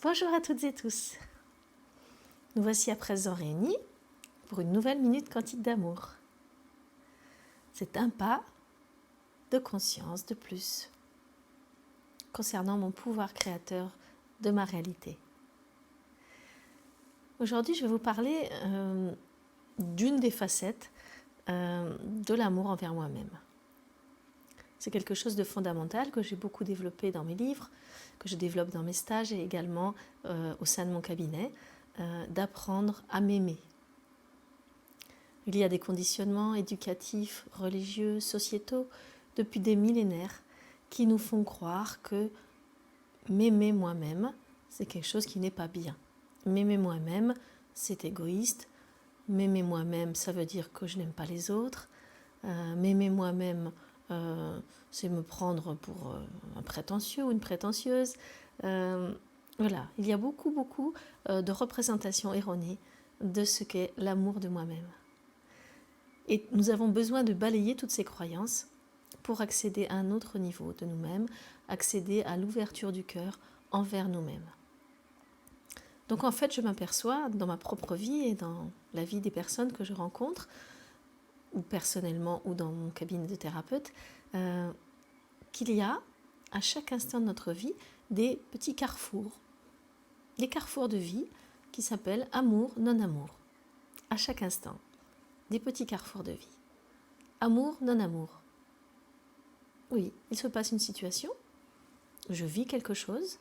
Bonjour à toutes et tous. Nous voici à présent réunis pour une nouvelle minute quantique d'amour. C'est un pas de conscience de plus concernant mon pouvoir créateur de ma réalité. Aujourd'hui, je vais vous parler d'une des facettes de l'amour envers moi-même. C'est quelque chose de fondamental que j'ai beaucoup développé dans mes livres, que je développe dans mes stages et également au sein de mon cabinet, d'apprendre à m'aimer. Il y a des conditionnements éducatifs, religieux, sociétaux, depuis des millénaires, qui nous font croire que m'aimer moi-même, c'est quelque chose qui n'est pas bien. M'aimer moi-même, c'est égoïste. M'aimer moi-même, ça veut dire que je n'aime pas les autres. M'aimer moi-même, c'est me prendre pour un prétentieux ou une prétentieuse. Voilà, il y a beaucoup de représentations erronées de ce qu'est l'amour de moi-même. Et nous avons besoin de balayer toutes ces croyances pour accéder à un autre niveau de nous-mêmes, accéder à l'ouverture du cœur envers nous-mêmes. Donc en fait, je m'aperçois dans ma propre vie et dans la vie des personnes que je rencontre, ou personnellement ou dans mon cabinet de thérapeute, qu'il y a à chaque instant de notre vie des petits carrefours, des carrefours de vie qui s'appellent amour, non-amour, à chaque instant, des petits carrefours de vie. Amour, non-amour. Oui, il se passe une situation, je vis quelque chose,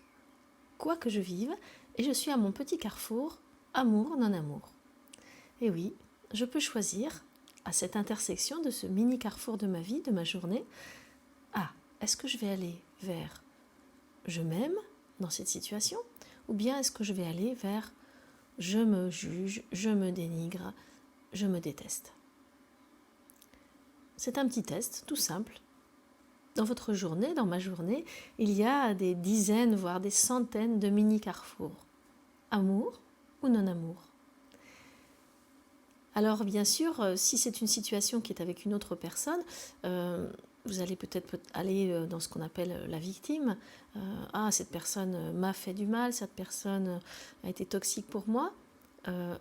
quoi que je vive, et je suis à mon petit carrefour, amour, non-amour. Et oui, je peux choisir, à cette intersection de ce mini carrefour de ma vie, de ma journée, est-ce que je vais aller vers je m'aime dans cette situation, ou bien est-ce que je vais aller vers je me juge, je me dénigre, je me déteste. C'est un petit test, tout simple. Dans votre journée, dans ma journée, il y a des dizaines, voire des centaines de mini-carrefours. Amour ou non-amour. Alors bien sûr, si c'est une situation qui est avec une autre personne, vous allez peut-être aller dans ce qu'on appelle la victime. Cette personne m'a fait du mal, cette personne a été toxique pour moi.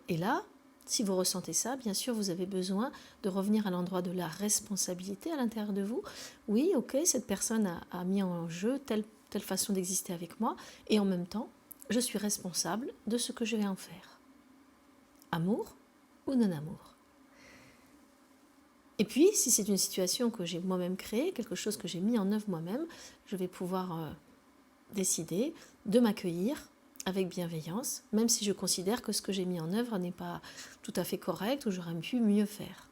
Et là, si vous ressentez ça, bien sûr, vous avez besoin de revenir à l'endroit de la responsabilité à l'intérieur de vous. Oui, ok, cette personne a mis en jeu telle façon d'exister avec moi, et en même temps, je suis responsable de ce que je vais en faire. Amour ou non-amour. Et puis, si c'est une situation que j'ai moi-même créée, quelque chose que j'ai mis en œuvre moi-même, je vais pouvoir décider de m'accueillir avec bienveillance, même si je considère que ce que j'ai mis en œuvre n'est pas tout à fait correct ou j'aurais pu mieux faire.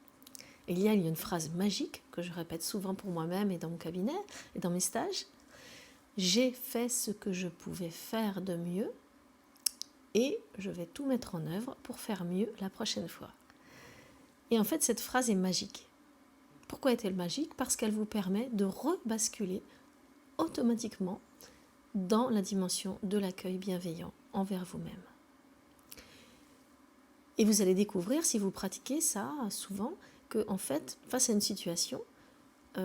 Et il y a une phrase magique que je répète souvent pour moi-même et dans mon cabinet et dans mes stages. J'ai fait ce que je pouvais faire de mieux et je vais tout mettre en œuvre pour faire mieux la prochaine fois. Et en fait, cette phrase est magique. Pourquoi est-elle magique ? Parce qu'elle vous permet de rebasculer automatiquement dans la dimension de l'accueil bienveillant envers vous-même. Et vous allez découvrir, si vous pratiquez ça souvent, que en fait, face à une situation,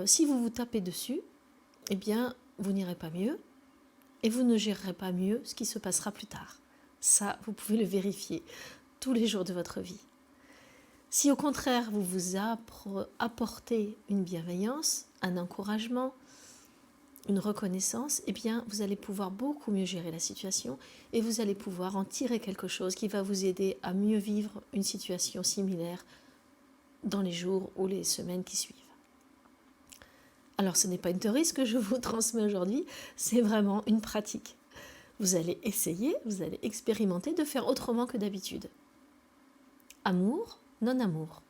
si vous vous tapez dessus, eh bien, vous n'irez pas mieux et vous ne gérerez pas mieux ce qui se passera plus tard. Ça, vous pouvez le vérifier tous les jours de votre vie. Si au contraire, vous vous apportez une bienveillance, un encouragement, une reconnaissance, eh bien, vous allez pouvoir beaucoup mieux gérer la situation et vous allez pouvoir en tirer quelque chose qui va vous aider à mieux vivre une situation similaire dans les jours ou les semaines qui suivent. Alors, ce n'est pas une théorie ce que je vous transmets aujourd'hui, c'est vraiment une pratique. Vous allez essayer, vous allez expérimenter de faire autrement que d'habitude. Amour, non-amour.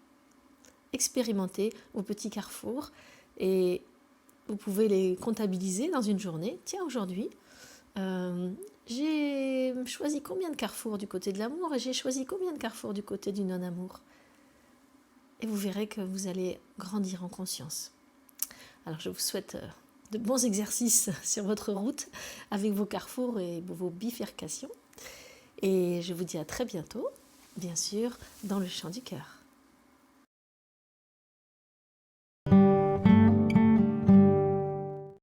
Expérimentez vos petits carrefours et vous pouvez les comptabiliser dans une journée. Tiens, aujourd'hui, j'ai choisi combien de carrefours du côté de l'amour et j'ai choisi combien de carrefours du côté du non-amour. Et vous verrez que vous allez grandir en conscience. Alors, je vous souhaite de bons exercices sur votre route avec vos carrefours et vos bifurcations. Et je vous dis à très bientôt, bien sûr, dans le champ du cœur.